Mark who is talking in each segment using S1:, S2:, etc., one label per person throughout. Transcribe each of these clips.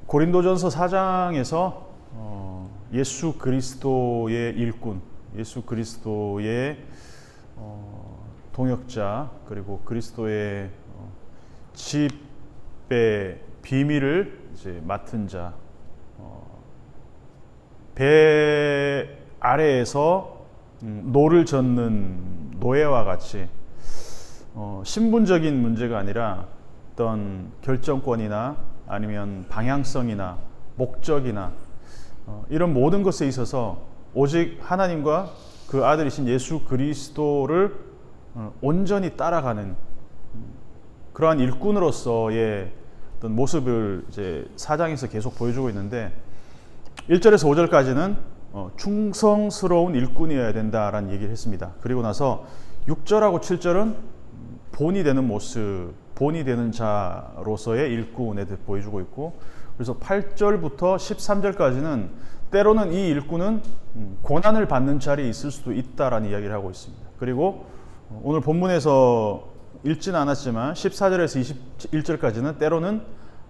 S1: 고린도전서 4장에서 예수 그리스도의 일꾼, 예수 그리스도의 동역자, 그리고 그리스도의 집의 비밀을 이제 맡은 자, 배 아래에서 노를 젓는 노예와 같이 신분적인 문제가 아니라 어떤 결정권이나 아니면 방향성이나 목적이나 이런 모든 것에 있어서 오직 하나님과 그 아들이신 예수 그리스도를 온전히 따라가는 그러한 일꾼으로서의 어떤 모습을 이제 4장에서 계속 보여주고 있는데 1절에서 5절까지는 충성스러운 일꾼이어야 된다라는 얘기를 했습니다. 그리고 나서 6절하고 7절은 본이 되는 모습, 본이 되는 자로서의 일꾼에 대해 보여주고 있고, 그래서 8절부터 13절까지는 때로는 이 일꾼은 고난을 받는 자리에 있을 수도 있다라는 이야기를 하고 있습니다. 그리고 오늘 본문에서 읽지는 않았지만 14절에서 21절까지는 때로는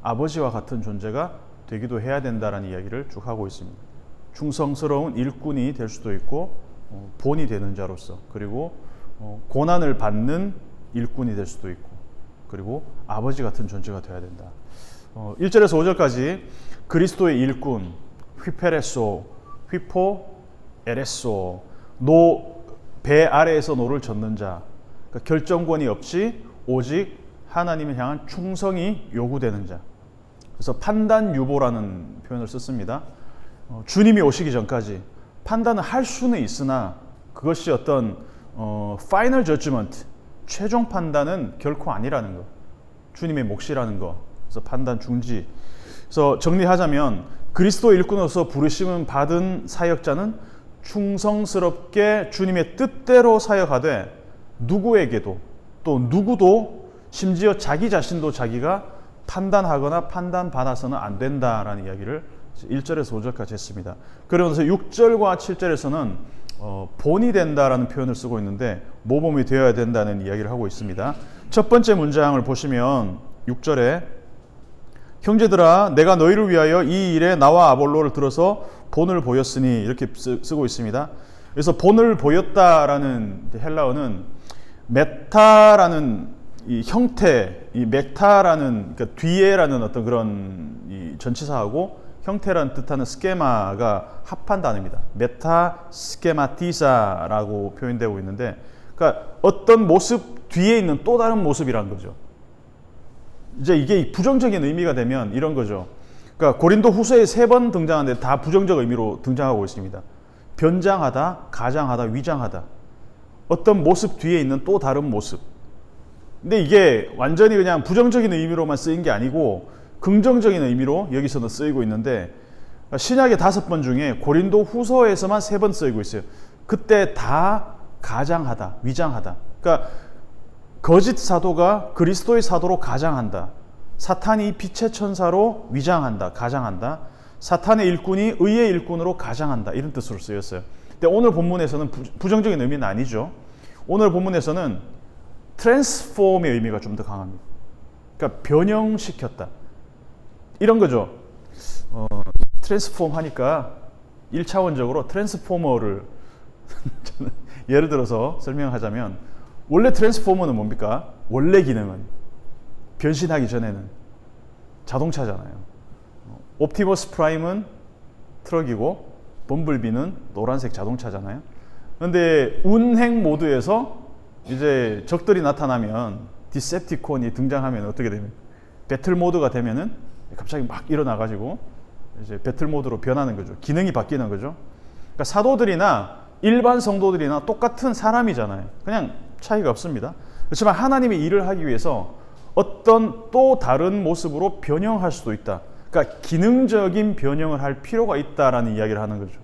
S1: 아버지와 같은 존재가 되기도 해야 된다라는 이야기를 쭉 하고 있습니다. 충성스러운 일꾼이 될 수도 있고 본이 되는 자로서, 그리고 고난을 받는 일꾼이 될 수도 있고, 그리고 아버지 같은 존재가 되어야 된다. 1절에서 5절까지 그리스도의 일꾼, 휘페레소, 휘포, 에레소, 배 아래에서 노를 젓는 자, 그러니까 결정권이 없이 오직 하나님을 향한 충성이 요구되는 자. 그래서 판단 유보라는 표현을 썼습니다. 주님이 오시기 전까지 판단을 할 수는 있으나 그것이 어떤 파이널 저지먼트, 최종 판단은 결코 아니라는 것. 주님의 몫이라는 것. 그래서 판단 중지. 그래서 정리하자면 그리스도 일꾼으로서 부르심을 받은 사역자는 충성스럽게 주님의 뜻대로 사역하되 누구에게도 또 누구도 심지어 자기 자신도 자기가 판단하거나 판단받아서는 안 된다라는 이야기를 1절에서 5절까지 했습니다. 그러면서 6절과 7절에서는 본이 된다라는 표현을 쓰고 있는데 모범이 되어야 된다는 이야기를 하고 있습니다. 첫 번째 문장을 보시면 6절에 형제들아 내가 너희를 위하여 이 일에 나와 아볼로를 들어서 본을 보였으니 이렇게 쓰고 있습니다. 그래서 본을 보였다라는 헬라어는 메타라는 이 형태, 이 메타라는 그러니까 뒤에라는 어떤 그런 이 전치사하고 형태라는 뜻하는 스케마가 합한 단어입니다. 메타 스케마티사라고 표현되고 있는데, 그러니까 어떤 모습 뒤에 있는 또 다른 모습이란 거죠. 이제 이게 부정적인 의미가 되면 이런 거죠. 그러니까 고린도 후서에 3번 등장하는데 다 부정적 의미로 등장하고 있습니다. 변장하다, 가장하다, 위장하다. 어떤 모습 뒤에 있는 또 다른 모습. 근데 이게 완전히 그냥 부정적인 의미로만 쓰인 게 아니고 긍정적인 의미로 여기서는 쓰이고 있는데, 신약의 5번 중에 고린도 후서에서만 3번 쓰이고 있어요. 그때 다 가장하다, 위장하다. 그러니까 거짓 사도가 그리스도의 사도로 가장한다. 사탄이 빛의 천사로 위장한다, 가장한다. 사탄의 일꾼이 의의 일꾼으로 가장한다. 이런 뜻으로 쓰였어요. 근데 오늘 본문에서는 부정적인 의미는 아니죠. 오늘 본문에서는 트랜스폼의 의미가 좀 더 강합니다. 그러니까 변형시켰다. 이런 거죠. 트랜스폼 하니까 1차원적으로 트랜스포머를 예를 들어서 설명하자면, 원래 트랜스포머는 뭡니까? 원래 기능은 변신하기 전에는 자동차잖아요. 옵티머스 프라임은 트럭이고 범블비는 노란색 자동차잖아요. 그런데 운행 모드에서 이제 적들이 나타나면, 디셉티콘이 등장하면 어떻게 됩니까? 배틀 모드가 되면은 갑자기 막 일어나가지고 이제 배틀 모드로 변하는 거죠. 기능이 바뀌는 거죠. 그러니까 사도들이나 일반 성도들이나 똑같은 사람이잖아요. 그냥 차이가 없습니다. 그렇지만 하나님의 일을 하기 위해서 어떤 또 다른 모습으로 변형할 수도 있다. 그러니까 기능적인 변형을 할 필요가 있다라는 이야기를 하는 거죠.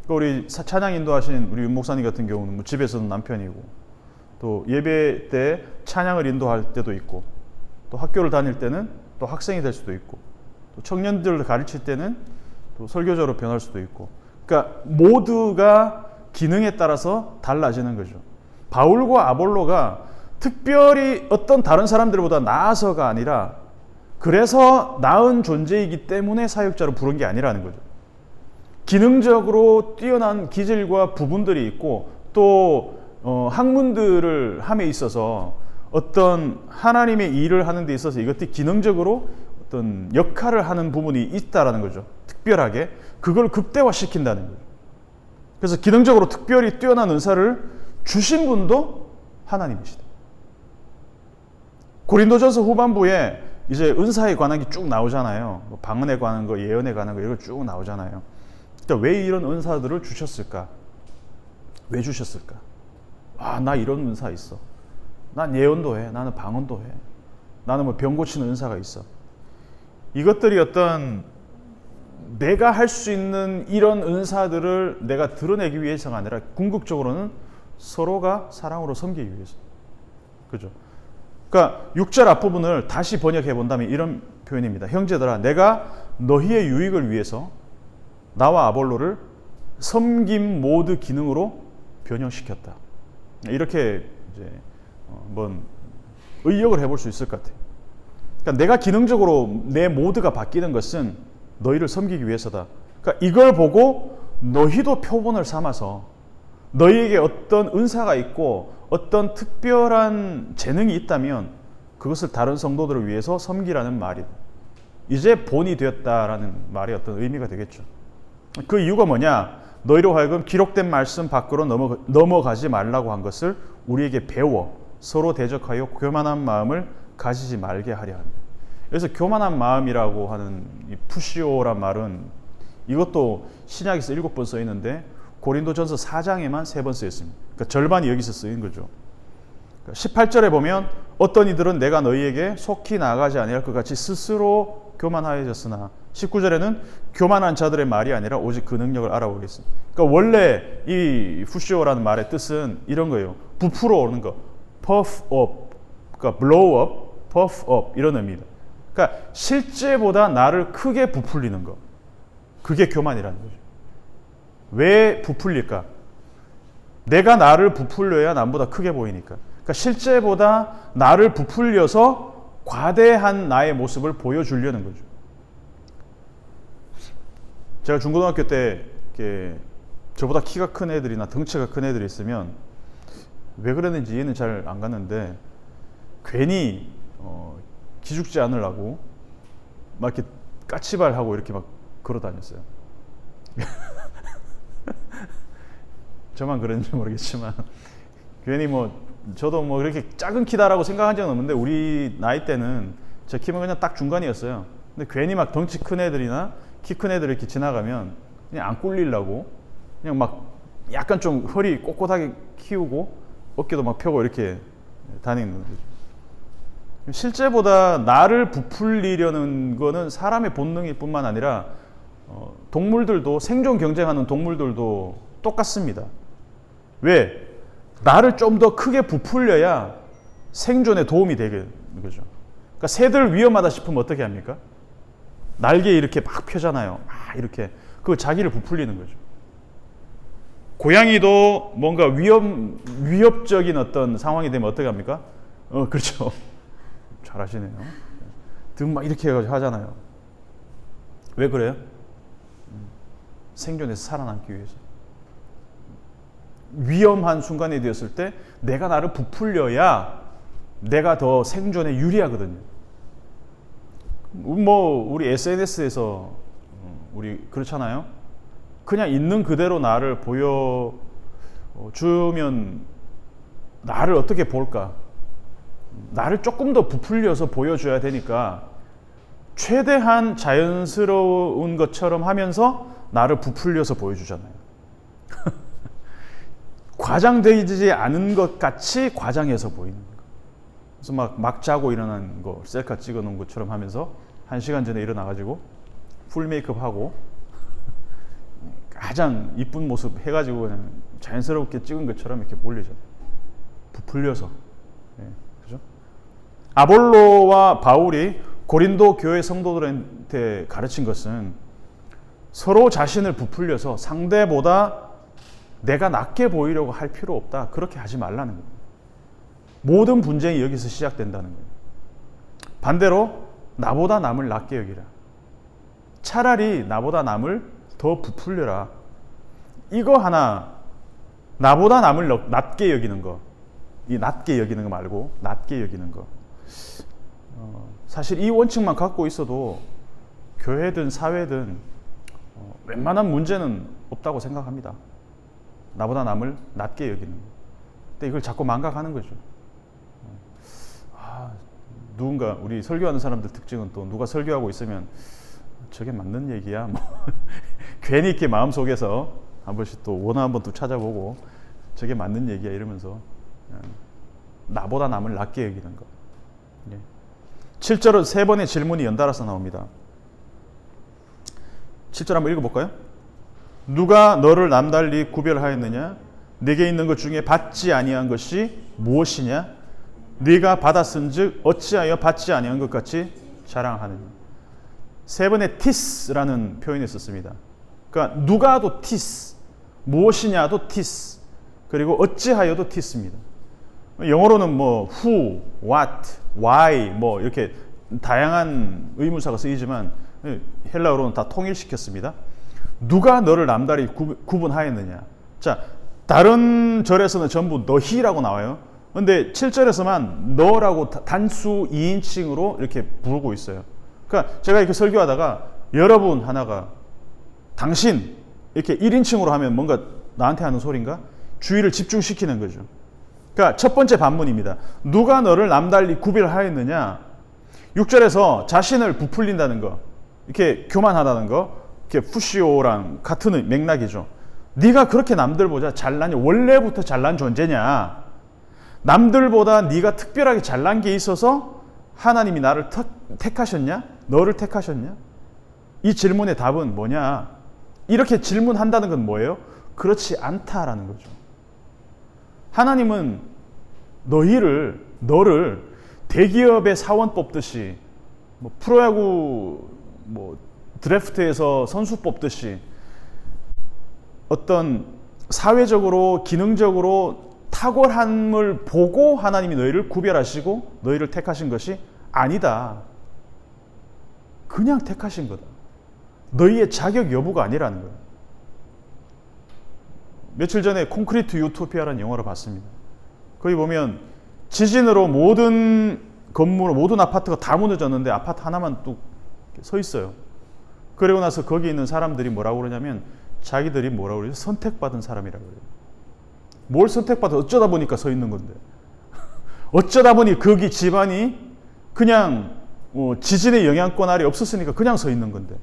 S1: 우리 찬양 인도하신 우리 윤 목사님 같은 경우는 뭐 집에서는 남편이고, 또 예배 때 찬양을 인도할 때도 있고, 또 학교를 다닐 때는 또 학생이 될 수도 있고, 또 청년들을 가르칠 때는 또 설교자로 변할 수도 있고, 그러니까 모두가 기능에 따라서 달라지는 거죠. 바울과 아볼로가 특별히 어떤 다른 사람들보다 나아서가 아니라 그래서 나은 존재이기 때문에 사역자로 부른 게 아니라는 거죠. 기능적으로 뛰어난 기질과 부분들이 있고 또 학문들을 함에 있어서 어떤 하나님의 일을 하는 데 있어서 이것들이 기능적으로 어떤 역할을 하는 부분이 있다라는 거죠. 특별하게 그걸 극대화시킨다는 거죠. 그래서 기능적으로 특별히 뛰어난 은사를 주신 분도 하나님이시다. 고린도전서 후반부에 이제 은사에 관한 게 쭉 나오잖아요. 뭐 방언에 관한 거, 예언에 관한 거 이런 거 쭉 나오잖아요. 그러니까 왜 이런 은사들을 주셨을까? 왜 주셨을까? 아, 나 이런 은사 있어. 난 예언도 해. 나는 방언도 해. 나는 뭐 병 고치는 은사가 있어. 이것들이 어떤 내가 할 수 있는 이런 은사들을 내가 드러내기 위해서가 아니라 궁극적으로는 서로가 사랑으로 섬기기 위해서. 그죠? 그러니까 6절 앞부분을 다시 번역해 본다면 이런 표현입니다. 형제들아, 내가 너희의 유익을 위해서 나와 아볼로를 섬김 모드 기능으로 변형시켰다. 이렇게 이제 한번 의역을 해볼 수 있을 것 같아요. 그러니까 내가 기능적으로 내 모드가 바뀌는 것은 너희를 섬기기 위해서다. 그러니까 이걸 보고 너희도 표본을 삼아서 너희에게 어떤 은사가 있고 어떤 특별한 재능이 있다면 그것을 다른 성도들을 위해서 섬기라는 말이다. 이제 본이 되었다라는 말의 어떤 의미가 되겠죠. 그 이유가 뭐냐? 너희로 하여금 기록된 말씀 밖으로 넘어가지 말라고 한 것을 우리에게 배워 서로 대적하여 교만한 마음을 가지지 말게 하려 합니다. 그래서 교만한 마음이라고 하는 이 푸시오란 말은 이것도 신약에서 7번 써 있는데 고린도전서 4장에만 3번 쓰였습니다. 그러니까 절반이 여기서 쓰인 거죠. 18절에 보면 어떤 이들은 내가 너희에게 속히 나아가지 아니할 것 같이 스스로 교만하여졌으나 19절에는 교만한 자들의 말이 아니라 오직 그 능력을 알아보겠습니다. 그러니까 원래 이 푸시오라는 말의 뜻은 이런 거예요. 부풀어 오르는 거. puff up, 그러니까 blow up, puff up 이런 의미입니다. 그러니까 실제보다 나를 크게 부풀리는 거. 그게 교만이라는 거죠. 왜 부풀릴까? 내가 나를 부풀려야 남보다 크게 보이니까. 그러니까 실제보다 나를 부풀려서 과대한 나의 모습을 보여주려는 거죠. 제가 중고등학교 때 이렇게 저보다 키가 큰 애들이나 덩치가 큰 애들이 있으면 왜 그랬는지 이해는 잘 안 갔는데 괜히 기죽지 않으려고 막 이렇게 까치발하고 이렇게 막 걸어 다녔어요. 저만 그랬는지 모르겠지만 괜히 저도 그렇게 작은 키다라고 생각한 적은 없는데 우리 나이 때는 제 키는 그냥 딱 중간이었어요. 근데 괜히 막 덩치 큰 애들이나 키 큰 애들 이렇게 지나가면 그냥 안 꿀리려고 그냥 막 약간 좀 허리 꼿꼿하게 키우고 어깨도 막 펴고 이렇게 다니는 거죠. 실제보다 나를 부풀리려는 거는 사람의 본능일 뿐만 아니라 동물들도 생존 경쟁하는 동물들도 똑같습니다. 왜? 나를 좀 더 크게 부풀려야 생존에 도움이 되는 거죠. 그러니까 새들 위험하다 싶으면 어떻게 합니까? 날개 이렇게 막 펴잖아요. 이렇게 그 자기를 부풀리는 거죠. 고양이도 뭔가 위협적인 어떤 상황이 되면 어떻게 합니까? 그렇죠. 잘하시네요. 등 막 이렇게 해가지고 하잖아요. 왜 그래요? 생존에서 살아남기 위해서. 위험한 순간이 되었을 때 내가 나를 부풀려야 내가 더 생존에 유리하거든요. 우리 SNS에서 우리 그렇잖아요. 그냥 있는 그대로 나를 보여주면 나를 어떻게 볼까? 나를 조금 더 부풀려서 보여줘야 되니까 최대한 자연스러운 것처럼 하면서 나를 부풀려서 보여주잖아요. 과장되지 않은 것 같이 과장해서 보이는 거. 그래서 막 자고 일어난 거 셀카 찍어 놓은 것처럼 하면서 1시간 전에 일어나가지고 풀 메이크업 하고 가장 이쁜 모습 해가지고 그냥 자연스럽게 찍은 것처럼 이렇게 올리잖아요. 부풀려서. 네, 그죠? 아볼로와 바울이 고린도 교회 성도들한테 가르친 것은 서로 자신을 부풀려서 상대보다 내가 낮게 보이려고 할 필요 없다. 그렇게 하지 말라는 거예요. 모든 분쟁이 여기서 시작된다는 거예요. 반대로 나보다 남을 낮게 여기라. 차라리 나보다 남을 더 부풀려라. 이거 하나, 나보다 남을 낮게 여기는 거, 이 낮게 여기는 거 말고 낮게 여기는 거. 사실 이 원칙만 갖고 있어도 교회든 사회든 웬만한 문제는 없다고 생각합니다. 나보다 남을 낮게 여기는 거. 근데 이걸 자꾸 망각하는 거죠. 누군가 우리 설교하는 사람들 특징은 또 누가 설교하고 있으면 저게 맞는 얘기야? 뭐 괜히 이렇게 마음속에서 한 번씩 또 원어 한 번 또 찾아보고 저게 맞는 얘기야 이러면서 나보다 남을 낮게 여기는 거. 7절은 세 번의 질문이 연달아서 나옵니다. 7절 한번 읽어볼까요? 누가 너를 남달리 구별하였느냐? 네게 있는 것 중에 받지 아니한 것이 무엇이냐? 네가 받았은즉 어찌하여 받지 아니한 것 같이 자랑하느냐? 세 번의 티스라는 표현이 있었습니다. 그러니까 누가도 티스, 무엇이냐도 티스, 그리고 어찌하여도 티스입니다. 영어로는 뭐 who, what, why 뭐 이렇게 다양한 의문사가 쓰이지만 헬라어로는 다 통일시켰습니다. 누가 너를 남달리 구분하였느냐? 자, 다른 절에서는 전부 너희라고 나와요. 근데 7절에서만 너라고 단수 2인칭으로 이렇게 부르고 있어요. 그러니까 제가 이렇게 설교하다가 여러분 하나가 당신 이렇게 1인칭으로 하면 뭔가 나한테 하는 소린가? 주의를 집중시키는 거죠. 그러니까 첫 번째 반문입니다. 누가 너를 남달리 구별하였느냐? 6절에서 자신을 부풀린다는 거, 이렇게 교만하다는 거, 이렇게 푸시오랑 같은 맥락이죠. 네가 그렇게 남들보다 잘나냐? 원래부터 잘난 존재냐? 남들보다 네가 특별하게 잘난 게 있어서 하나님이 나를 택하셨냐? 너를 택하셨냐? 이 질문의 답은 뭐냐? 이렇게 질문한다는 건 뭐예요? 그렇지 않다라는 거죠. 하나님은 너를 대기업의 사원 뽑듯이 뭐 프로야구 뭐 드래프트에서 선수 뽑듯이 어떤 사회적으로 기능적으로 탁월함을 보고 하나님이 너희를 구별하시고 너희를 택하신 것이 아니다. 그냥 택하신 거다. 너희의 자격 여부가 아니라는 거예요. 며칠 전에 콘크리트 유토피아라는 영화를 봤습니다. 거기 보면 지진으로 모든 건물, 모든 아파트가 다 무너졌는데 아파트 하나만 뚝 서 있어요. 그리고 나서 거기 있는 사람들이 뭐라고 그러냐면 자기들이 뭐라고 그래요? 선택받은 사람이라고 그래요. 뭘 선택받아? 어쩌다 보니까 서 있는 건데. 어쩌다 보니 거기 집안이 그냥 지진의 영향권 아래 없었으니까 그냥 서 있는 건데.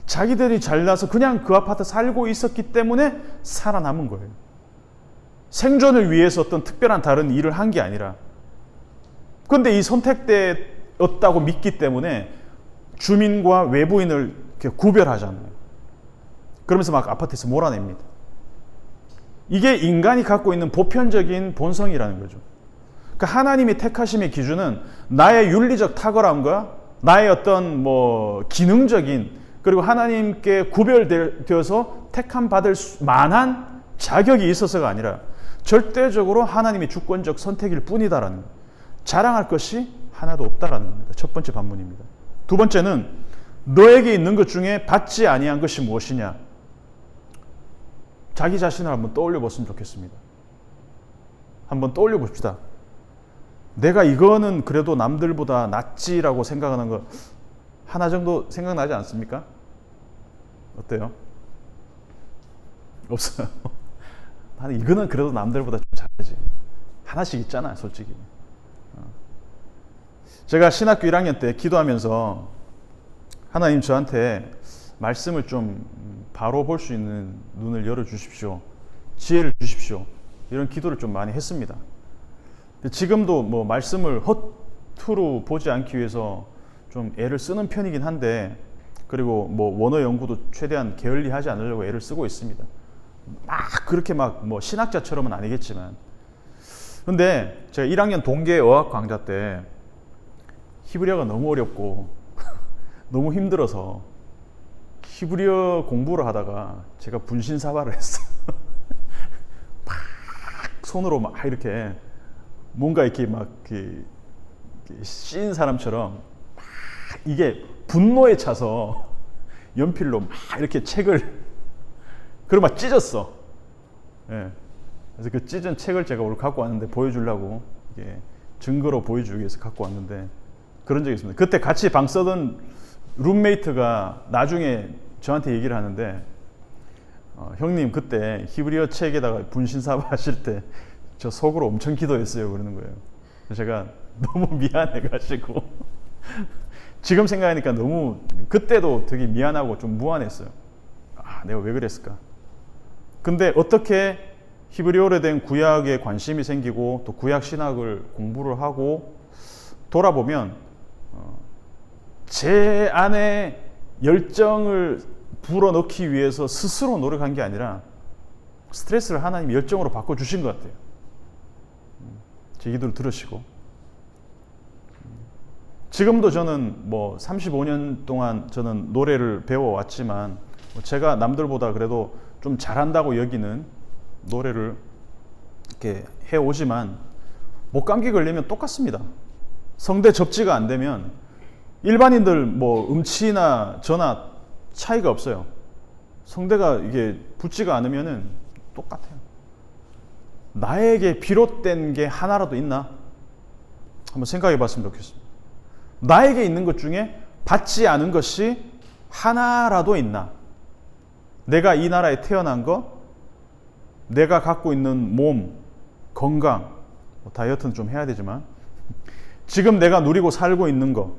S1: 자기들이 잘나서 그냥 그 아파트 살고 있었기 때문에 살아남은 거예요. 생존을 위해서 어떤 특별한 다른 일을 한 게 아니라. 그런데 이 선택되었다고 믿기 때문에 주민과 외부인을 이렇게 구별하잖아요. 그러면서 막 아파트에서 몰아냅니다. 이게 인간이 갖고 있는 보편적인 본성이라는 거죠. 그러니까 하나님이 택하심의 기준은 나의 윤리적 탁월함과 나의 어떤 기능적인 그리고 하나님께 구별되어서 택함 받을 만한 자격이 있어서가 아니라 절대적으로 하나님의 주권적 선택일 뿐이다라는 거예요. 자랑할 것이 하나도 없다라는 겁니다. 첫 번째 반문입니다. 두 번째는 너에게 있는 것 중에 받지 아니한 것이 무엇이냐? 자기 자신을 한번 떠올려 봤으면 좋겠습니다. 한번 떠올려 봅시다. 내가 이거는 그래도 남들보다 낫지라고 생각하는 거 하나 정도 생각나지 않습니까? 어때요? 없어요. 나는 이거는 그래도 남들보다 좀 잘하지. 하나씩 있잖아요, 솔직히. 제가 신학교 1학년 때 기도하면서 하나님 저한테 말씀을 좀 바로 볼 수 있는 눈을 열어주십시오. 지혜를 주십시오. 이런 기도를 좀 많이 했습니다. 지금도 말씀을 허투루 보지 않기 위해서 좀 애를 쓰는 편이긴 한데, 그리고 원어 연구도 최대한 게을리하지 않으려고 애를 쓰고 있습니다. 막 그렇게 신학자처럼은 아니겠지만. 근데 제가 1학년 동계 어학 강좌 때 히브리어가 너무 어렵고 너무 힘들어서 히브리어 공부를 하다가 제가 분신사발을 했어요. 막 손으로 막 이렇게 뭔가 이렇게 막 씌인 사람처럼 막 이게 분노에 차서 연필로 막 이렇게 책을 그걸 막 찢었어. 예. 그래서 그 찢은 책을 제가 오늘 갖고 왔는데 보여주려고 이게 증거로 보여주기 위해서 갖고 왔는데 그런 적이 있습니다. 그때 같이 방 쓰던 룸메이트가 나중에 저한테 얘기를 하는데 형님 그때 히브리어 책에다가 분신사바 하실 때 저 속으로 엄청 기도했어요 그러는 거예요. 제가 너무 미안해가지고 지금 생각하니까 너무 그때도 되게 미안하고 좀 무안했어요. 아, 내가 왜 그랬을까? 근데 어떻게 히브리어로 된 구약에 관심이 생기고 또 구약 신학을 공부를 하고 돌아보면 제 안에 열정을 불어넣기 위해서 스스로 노력한 게 아니라 스트레스를 하나님이 열정으로 바꿔주신 것 같아요. 제 기도를 들으시고 지금도 저는 뭐 35년 동안 저는 노래를 배워왔지만 제가 남들보다 그래도 좀 잘한다고 여기는 노래를 이렇게 해오지만 목감기 걸리면 똑같습니다. 성대 접지가 안 되면 일반인들 뭐 음치나 저나 차이가 없어요. 성대가 이게 붙지가 않으면은 똑같아요. 나에게 비롯된 게 하나라도 있나? 한번 생각해 봤으면 좋겠습니다. 나에게 있는 것 중에 받지 않은 것이 하나라도 있나? 내가 이 나라에 태어난 거, 내가 갖고 있는 몸, 건강, 다이어트는 좀 해야 되지만 지금 내가 누리고 살고 있는 거,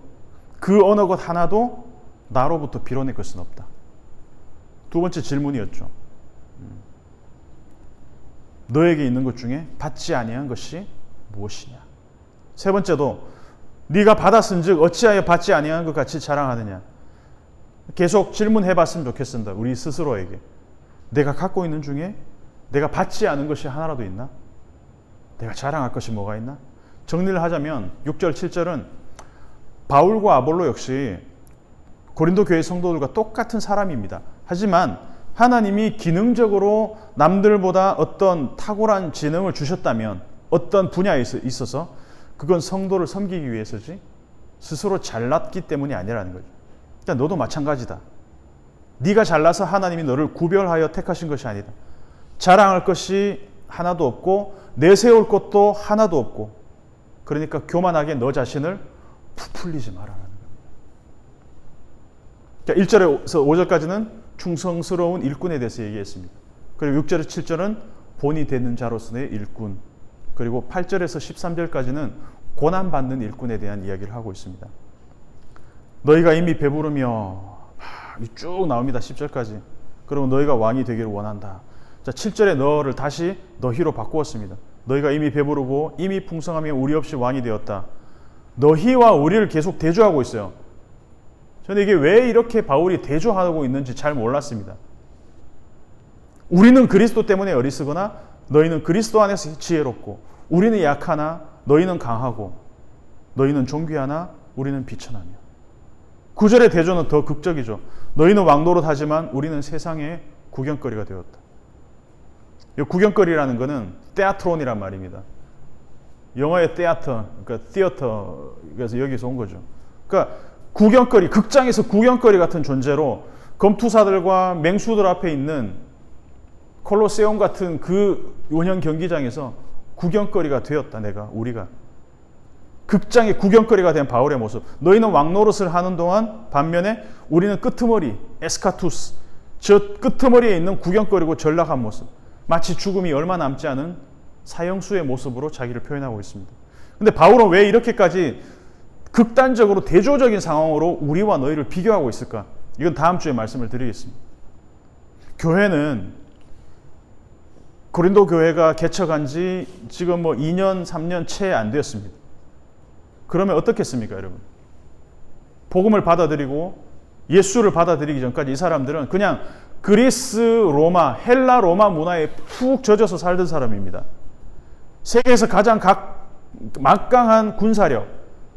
S1: 그 어느 것 하나도 나로부터 빌어낼 것은 없다. 두 번째 질문이었죠. 너에게 있는 것 중에 받지 아니한 것이 무엇이냐? 세 번째도 네가 받았은즉 어찌하여 받지 아니한 것 같이 자랑하느냐? 계속 질문해봤으면 좋겠습니다. 우리 스스로에게 내가 갖고 있는 중에 내가 받지 않은 것이 하나라도 있나? 내가 자랑할 것이 뭐가 있나? 정리를 하자면 6절 7절은 바울과 아볼로 역시 고린도 교회 성도들과 똑같은 사람입니다. 하지만 하나님이 기능적으로 남들보다 어떤 탁월한 지능을 주셨다면 어떤 분야에 있어서 그건 성도를 섬기기 위해서지 스스로 잘났기 때문이 아니라는 거죠. 그러니까 너도 마찬가지다. 네가 잘나서 하나님이 너를 구별하여 택하신 것이 아니다. 자랑할 것이 하나도 없고 내세울 것도 하나도 없고 그러니까 교만하게 너 자신을 부풀리지 말아라는 겁니다. 그러니까 1절에서 5절까지는 충성스러운 일꾼에 대해서 얘기했습니다. 그리고 6절에서 7절은 본이 되는 자로서의 일꾼, 그리고 8절에서 13절까지는 고난받는 일꾼에 대한 이야기를 하고 있습니다. 너희가 이미 배부르며 쭉 나옵니다. 10절까지. 그리고 너희가 왕이 되기를 원한다. 자, 7절에 너를 다시 너희로 바꾸었습니다. 너희가 이미 배부르고 이미 풍성하며 우리 없이 왕이 되었다. 너희와 우리를 계속 대조하고 있어요. 저는 이게 왜 이렇게 바울이 대조하고 있는지 잘 몰랐습니다. 우리는 그리스도 때문에 어리석으나 너희는 그리스도 안에서 지혜롭고 우리는 약하나 너희는 강하고 너희는 존귀하나 우리는 비천하며. 9절의 대조는 더 극적이죠. 너희는 왕노릇하지만 우리는 세상의 구경거리가 되었다. 이 구경거리라는 것은 테아트론이란 말입니다. 영어의 테아터, 그러니까 티어터, 그래서 여기서 온 거죠. 그러니까 구경거리, 극장에서 구경거리 같은 존재로 검투사들과 맹수들 앞에 있는 콜로세움 같은 그 원형 경기장에서 구경거리가 되었다. 우리가 극장의 구경거리가 된 바울의 모습. 너희는 왕노릇을 하는 동안 반면에 우리는 끄트머리, 에스카투스, 저 끄트머리에 있는 구경거리고 전락한 모습, 마치 죽음이 얼마 남지 않은 사형수의 모습으로 자기를 표현하고 있습니다. 근데 바울은 왜 이렇게까지 극단적으로 대조적인 상황으로 우리와 너희를 비교하고 있을까? 이건 다음 주에 말씀을 드리겠습니다. 교회는 고린도 교회가 개척한 지 지금 2년, 3년 채 안 되었습니다. 그러면 어떻겠습니까, 여러분? 복음을 받아들이고 예수를 받아들이기 전까지 이 사람들은 그냥 그리스, 로마, 헬라, 로마 문화에 푹 젖어서 살던 사람입니다. 세계에서 가장 막강한 군사력,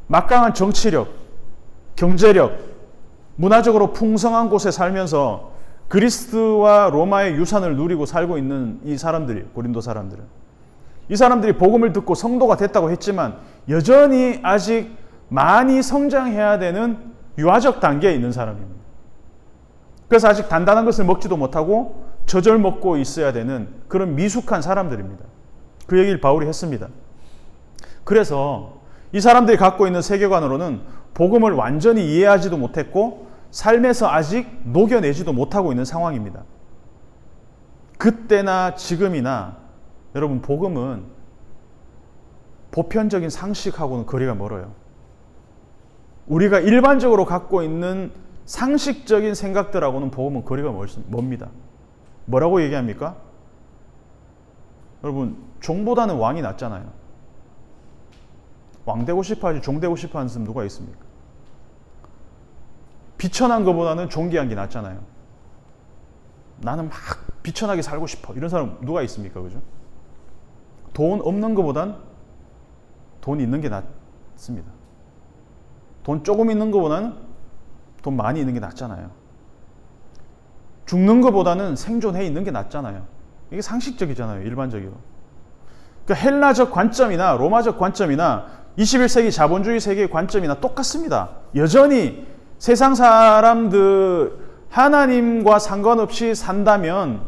S1: 막강한 정치력, 경제력, 문화적으로 풍성한 곳에 살면서 그리스와 로마의 유산을 누리고 살고 있는 이 사람들이에요. 고린도 사람들은. 이 사람들이 복음을 듣고 성도가 됐다고 했지만 여전히 아직 많이 성장해야 되는 유아적 단계에 있는 사람입니다. 그래서 아직 단단한 것을 먹지도 못하고 저절 먹고 있어야 되는 그런 미숙한 사람들입니다. 그 얘기를 바울이 했습니다. 그래서 이 사람들이 갖고 있는 세계관으로는 복음을 완전히 이해하지도 못했고 삶에서 아직 녹여내지도 못하고 있는 상황입니다. 그때나 지금이나 여러분, 복음은 보편적인 상식하고는 거리가 멀어요. 우리가 일반적으로 갖고 있는 상식적인 생각들하고는 복음은 거리가 멉니다. 뭐라고 얘기합니까? 여러분, 종보다는 왕이 낫잖아요. 왕 되고 싶어 하지 종 되고 싶어 하는 사람 누가 있습니까? 비천한 것보다는 존귀한 게 낫잖아요. 나는 막 비천하게 살고 싶어 이런 사람 누가 있습니까? 그죠? 돈 없는 것보단 돈 있는 게 낫습니다. 돈 조금 있는 것보다는 돈 많이 있는 게 낫잖아요. 죽는 것보다는 생존해 있는 게 낫잖아요. 이게 상식적이잖아요. 일반적으로. 그러니까 헬라적 관점이나 로마적 관점이나 21세기 자본주의 세계의 관점이나 똑같습니다. 여전히 세상 사람들 하나님과 상관없이 산다면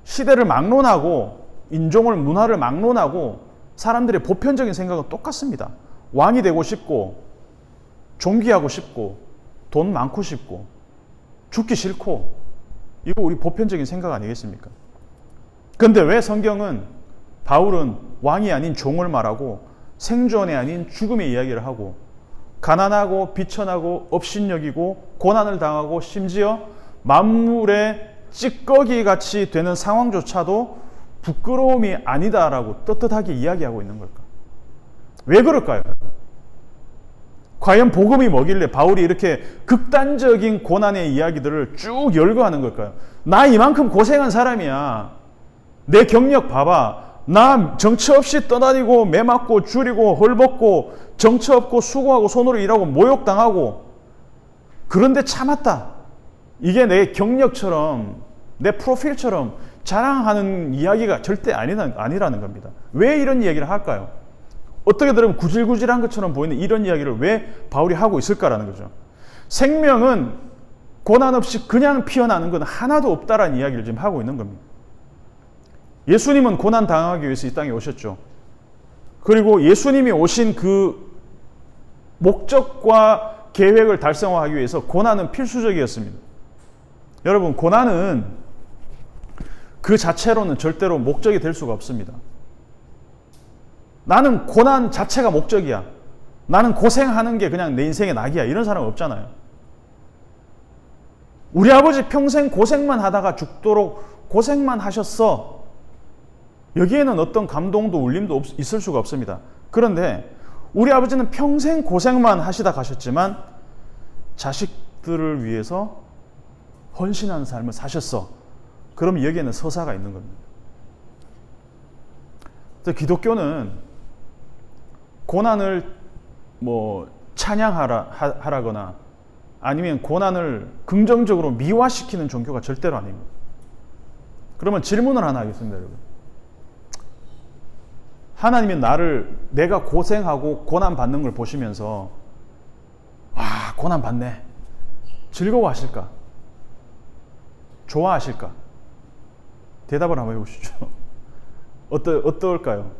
S1: 시대를 막론하고 인종을 문화를 막론하고 사람들의 보편적인 생각은 똑같습니다. 왕이 되고 싶고 존귀하고 싶고 돈 많고 싶고 죽기 싫고 이거 우리 보편적인 생각 아니겠습니까? 그런데 왜 성경은 바울은 왕이 아닌 종을 말하고 생존이 아닌 죽음의 이야기를 하고 가난하고 비천하고 업신여기고 고난을 당하고 심지어 만물의 찌꺼기 같이 되는 상황조차도 부끄러움이 아니다라고 떳떳하게 이야기하고 있는 걸까? 왜 그럴까요? 과연 복음이 뭐길래 바울이 이렇게 극단적인 고난의 이야기들을 쭉 열거하는 걸까요? 나 이만큼 고생한 사람이야. 내 경력 봐봐. 나 정처 없이 떠다니고 매 맞고 줄이고 헐벗고 정처 없고 수고하고 손으로 일하고 모욕당하고 그런데 참았다. 이게 내 경력처럼 내 프로필처럼 자랑하는 이야기가 절대 아니라는 겁니다. 왜 이런 이야기를 할까요? 어떻게 들으면 구질구질한 것처럼 보이는 이런 이야기를 왜 바울이 하고 있을까라는 거죠. 생명은 고난 없이 그냥 피어나는 건 하나도 없다라는 이야기를 지금 하고 있는 겁니다. 예수님은 고난 당하기 위해서 이 땅에 오셨죠. 그리고 예수님이 오신 그 목적과 계획을 달성하기 위해서 고난은 필수적이었습니다. 여러분, 고난은 그 자체로는 절대로 목적이 될 수가 없습니다. 나는 고난 자체가 목적이야. 나는 고생하는 게 그냥 내 인생의 낙이야. 이런 사람 없잖아요. 우리 아버지 평생 고생만 하다가 죽도록 고생만 하셨어. 여기에는 어떤 감동도 울림도 있을 수가 없습니다. 그런데 우리 아버지는 평생 고생만 하시다 가셨지만 자식들을 위해서 헌신하는 삶을 사셨어. 그럼 여기에는 서사가 있는 겁니다. 그래서 기독교는 고난을 찬양하라거나 아니면 고난을 긍정적으로 미화시키는 종교가 절대로 아닙니다. 그러면 질문을 하나 하겠습니다, 여러분. 하나님이 내가 고생하고 고난 받는 걸 보시면서 와, 고난 받네. 즐거워하실까? 좋아하실까? 대답을 한번 해보시죠. 어떨까요?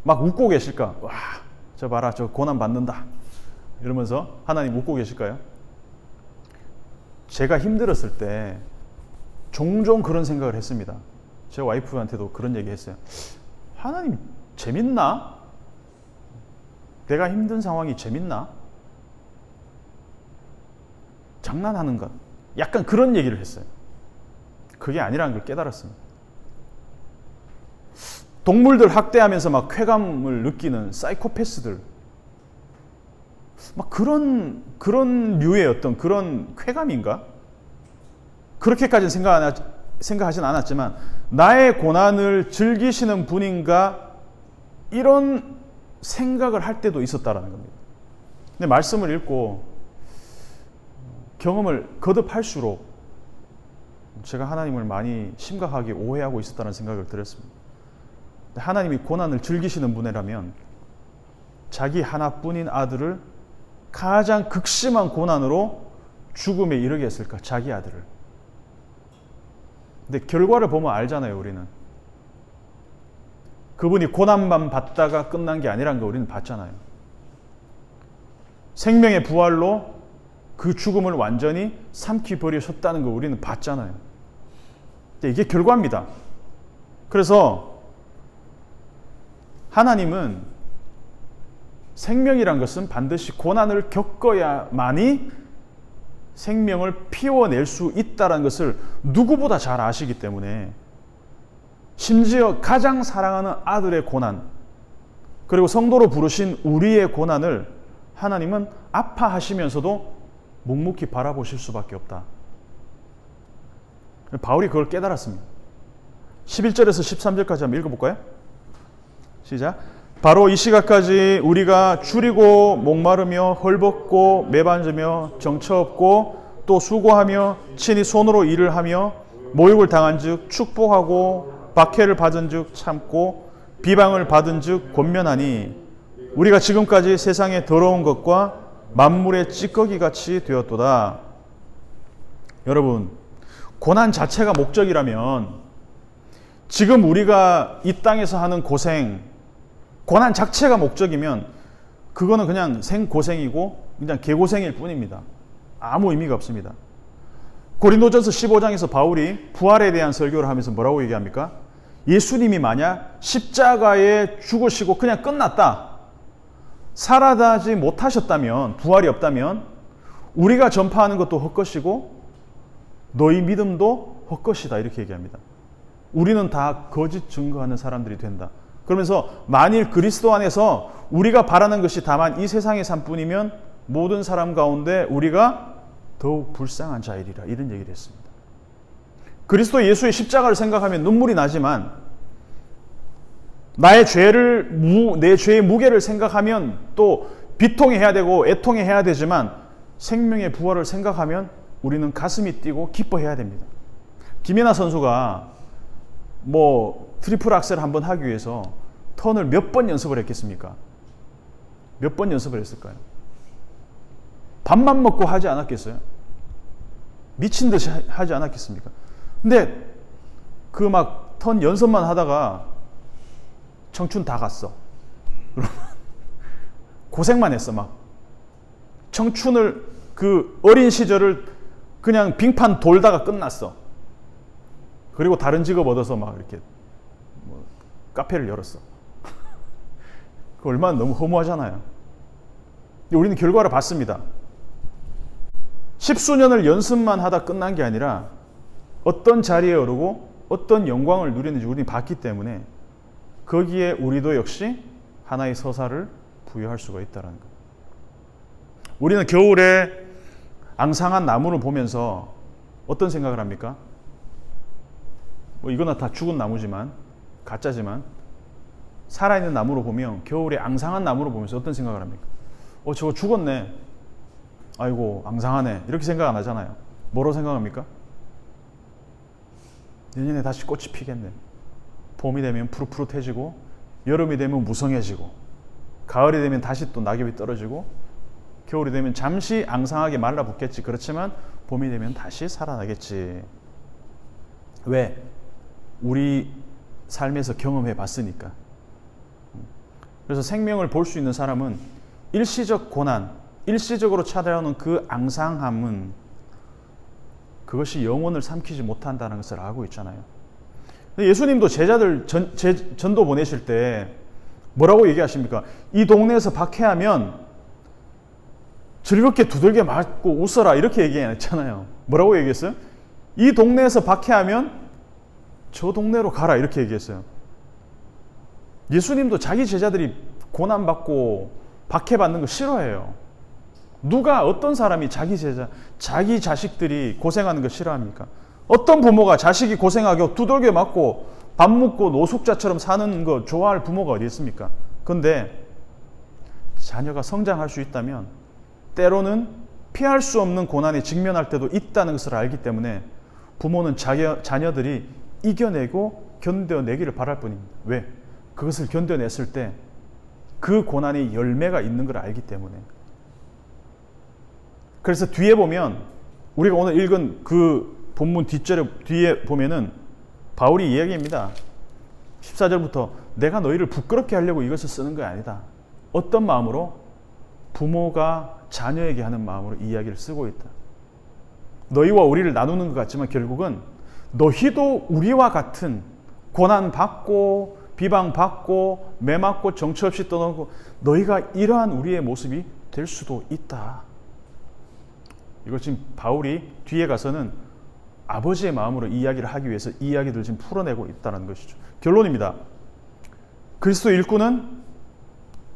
S1: 막 웃고 계실까? 와, 저 봐라, 저 고난 받는다. 이러면서 하나님 웃고 계실까요? 제가 힘들었을 때 종종 그런 생각을 했습니다. 제 와이프한테도 그런 얘기 했어요. 하나님 재밌나? 내가 힘든 상황이 재밌나? 장난하는 것. 약간 그런 얘기를 했어요. 그게 아니라는 걸 깨달았습니다. 동물들 학대하면서 막 쾌감을 느끼는 사이코패스들, 막 그런 류의 어떤 그런 쾌감인가? 그렇게까지는 생각하진 않았지만 나의 고난을 즐기시는 분인가? 이런 생각을 할 때도 있었다라는 겁니다. 근데 말씀을 읽고 경험을 거듭할수록 제가 하나님을 많이 심각하게 오해하고 있었다는 생각을 들었습니다. 하나님이 고난을 즐기시는 분이라면 자기 하나뿐인 아들을 가장 극심한 고난으로 죽음에 이르게 했을까? 자기 아들을. 근데 결과를 보면 알잖아요, 우리는. 그분이 고난만 받다가 끝난 게 아니라는 거 우리는 봤잖아요. 생명의 부활로 그 죽음을 완전히 삼키 버리셨다는 거 우리는 봤잖아요. 이게 결과입니다. 그래서 하나님은 생명이란 것은 반드시 고난을 겪어야만이 생명을 피워낼 수 있다는 것을 누구보다 잘 아시기 때문에 심지어 가장 사랑하는 아들의 고난, 그리고 성도로 부르신 우리의 고난을 하나님은 아파하시면서도 묵묵히 바라보실 수밖에 없다. 바울이 그걸 깨달았습니다. 11절에서 13절까지 한번 읽어볼까요? 시작. 바로 이 시각까지 우리가 줄이고 목마르며 헐벗고 매반지며 정처 없고 또 수고하며 친히 손으로 일을 하며 모욕을 당한 즉 축복하고 박해를 받은 즉 참고 비방을 받은 즉 권면하니 우리가 지금까지 세상의 더러운 것과 만물의 찌꺼기 같이 되었도다. 여러분, 고난 자체가 목적이라면 지금 우리가 이 땅에서 하는 고생, 고난 자체가 목적이면 그거는 그냥 생고생이고 그냥 개고생일 뿐입니다. 아무 의미가 없습니다. 고린도전서 15장에서 바울이 부활에 대한 설교를 하면서 뭐라고 얘기합니까? 예수님이 만약 십자가에 죽으시고 그냥 끝났다, 살아나지 못하셨다면, 부활이 없다면 우리가 전파하는 것도 헛것이고 너희 믿음도 헛것이다, 이렇게 얘기합니다. 우리는 다 거짓 증거하는 사람들이 된다. 그러면서 만일 그리스도 안에서 우리가 바라는 것이 다만 이 세상의 삶뿐이면 모든 사람 가운데 우리가 더욱 불쌍한 자이리라, 이런 얘기를 했습니다. 그리스도 예수의 십자가를 생각하면 눈물이 나지만 내 죄의 무게를 생각하면 또 비통해야 되고 애통해야 되지만 생명의 부활을 생각하면 우리는 가슴이 뛰고 기뻐해야 됩니다. 김연아 선수가 트리플 악셀 한번 하기 위해서 턴을 몇 번 연습을 했겠습니까? 몇 번 연습을 했을까요? 밥만 먹고 하지 않았겠어요? 미친 듯이 하지 않았겠습니까? 근데 그 턴 연습만 하다가 청춘 다 갔어. 고생만 했어. 청춘을, 그 어린 시절을 그냥 빙판 돌다가 끝났어. 그리고 다른 직업 얻어서 이렇게 카페를 열었어. 그 얼마나 너무 허무하잖아요. 우리는 결과를 봤습니다. 십수년을 연습만 하다 끝난 게 아니라 어떤 자리에 오르고 어떤 영광을 누리는지 우리는 봤기 때문에 거기에 우리도 역시 하나의 서사를 부여할 수가 있다는 것. 우리는 겨울에 앙상한 나무를 보면서 어떤 생각을 합니까? 이거나 다 죽은 나무지만, 가짜지만 살아있는 나무로 보면, 겨울에 앙상한 나무를 보면서 어떤 생각을 합니까? 저거 죽었네. 아이고 앙상하네. 이렇게 생각 안 하잖아요. 뭐로 생각합니까? 내년에 다시 꽃이 피겠네. 봄이 되면 푸릇푸릇해지고, 여름이 되면 무성해지고, 가을이 되면 다시 또 낙엽이 떨어지고, 겨울이 되면 잠시 앙상하게 말라붙겠지. 그렇지만 봄이 되면 다시 살아나겠지. 왜? 우리 삶에서 경험해 봤으니까. 그래서 생명을 볼 수 있는 사람은 일시적 고난, 일시적으로 찾아오는 그 앙상함은 그것이 영혼을 삼키지 못한다는 것을 알고 있잖아요. 예수님도 제자들 전도 보내실 때 뭐라고 얘기하십니까? 이 동네에서 박해하면 즐겁게 두들겨 맞고 웃어라, 이렇게 얘기했잖아요. 뭐라고 얘기했어요? 이 동네에서 박해하면 저 동네로 가라, 이렇게 얘기했어요. 예수님도 자기 제자들이 고난받고 박해받는 거 싫어해요. 누가, 어떤 사람이 자기 제자, 자기 자식들이 고생하는 거 싫어합니까? 어떤 부모가 자식이 고생하고 두들겨 맞고 밥 먹고 노숙자처럼 사는 거 좋아할 부모가 어디 있습니까? 그런데 자녀가 성장할 수 있다면 때로는 피할 수 없는 고난에 직면할 때도 있다는 것을 알기 때문에 부모는 자녀들이 이겨내고 견뎌내기를 바랄 뿐입니다. 왜? 그것을 견뎌냈을 때 그 고난의 열매가 있는 걸 알기 때문에. 그래서 뒤에 보면 우리가 오늘 읽은 그 본문 뒤에 보면은 바울이 이야기합니다. 14절부터 내가 너희를 부끄럽게 하려고 이것을 쓰는 게 아니다. 어떤 마음으로? 부모가 자녀에게 하는 마음으로 이야기를 쓰고 있다. 너희와 우리를 나누는 것 같지만 결국은 너희도 우리와 같은 고난받고 비방받고 매맞고 정처 없이 떠나고 너희가 이러한 우리의 모습이 될 수도 있다. 이걸 지금 바울이 뒤에 가서는 아버지의 마음으로 이야기를 하기 위해서 이야기들을 지금 풀어내고 있다는 것이죠. 결론입니다. 그리스도 일꾼은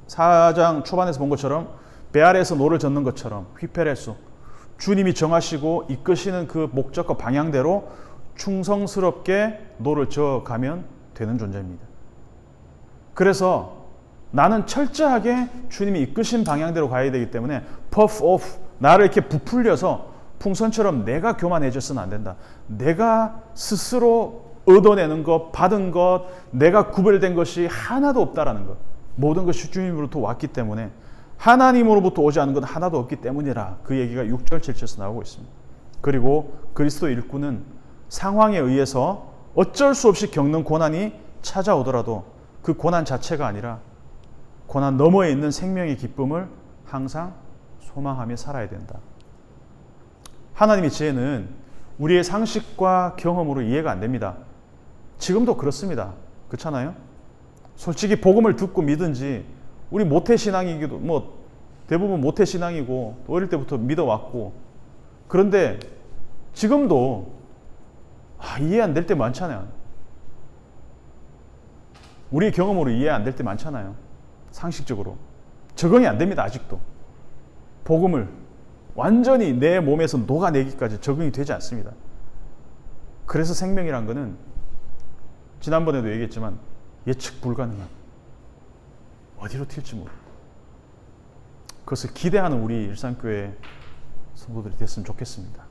S1: 4장 초반에서 본 것처럼 배 아래에서 노를 젓는 것처럼 휘페레소 주님이 정하시고 이끄시는 그 목적과 방향대로 충성스럽게 노를 저어가면 되는 존재입니다. 그래서 나는 철저하게 주님이 이끄신 방향대로 가야 되기 때문에 puff off, 나를 이렇게 부풀려서 풍선처럼 내가 교만해져서는 안 된다. 내가 스스로 얻어내는 것, 받은 것, 내가 구별된 것이 하나도 없다라는 것. 모든 것이 주님으로부터 왔기 때문에 하나님으로부터 오지 않은 것 하나도 없기 때문이라 그 얘기가 6절, 7절에서 나오고 있습니다. 그리고 그리스도 일꾼은 상황에 의해서 어쩔 수 없이 겪는 고난이 찾아오더라도 그 고난 자체가 아니라 고난 너머에 있는 생명의 기쁨을 항상 소망하며 살아야 된다. 하나님의 지혜는 우리의 상식과 경험으로 이해가 안 됩니다. 지금도 그렇습니다. 그렇잖아요? 솔직히 복음을 듣고 믿은지 우리 모태신앙이기도 대부분 모태신앙이고 어릴 때부터 믿어왔고 그런데 지금도 이해 안 될 때 많잖아요. 우리의 경험으로 이해 안 될 때 많잖아요. 상식적으로 적응이 안 됩니다. 아직도 복음을 완전히 내 몸에서 녹아내기까지 적응이 되지 않습니다. 그래서 생명이란 거는 지난번에도 얘기했지만 예측 불가능한 어디로 튈지 모르고 그것을 기대하는 우리 일상교회 성도들이 됐으면 좋겠습니다.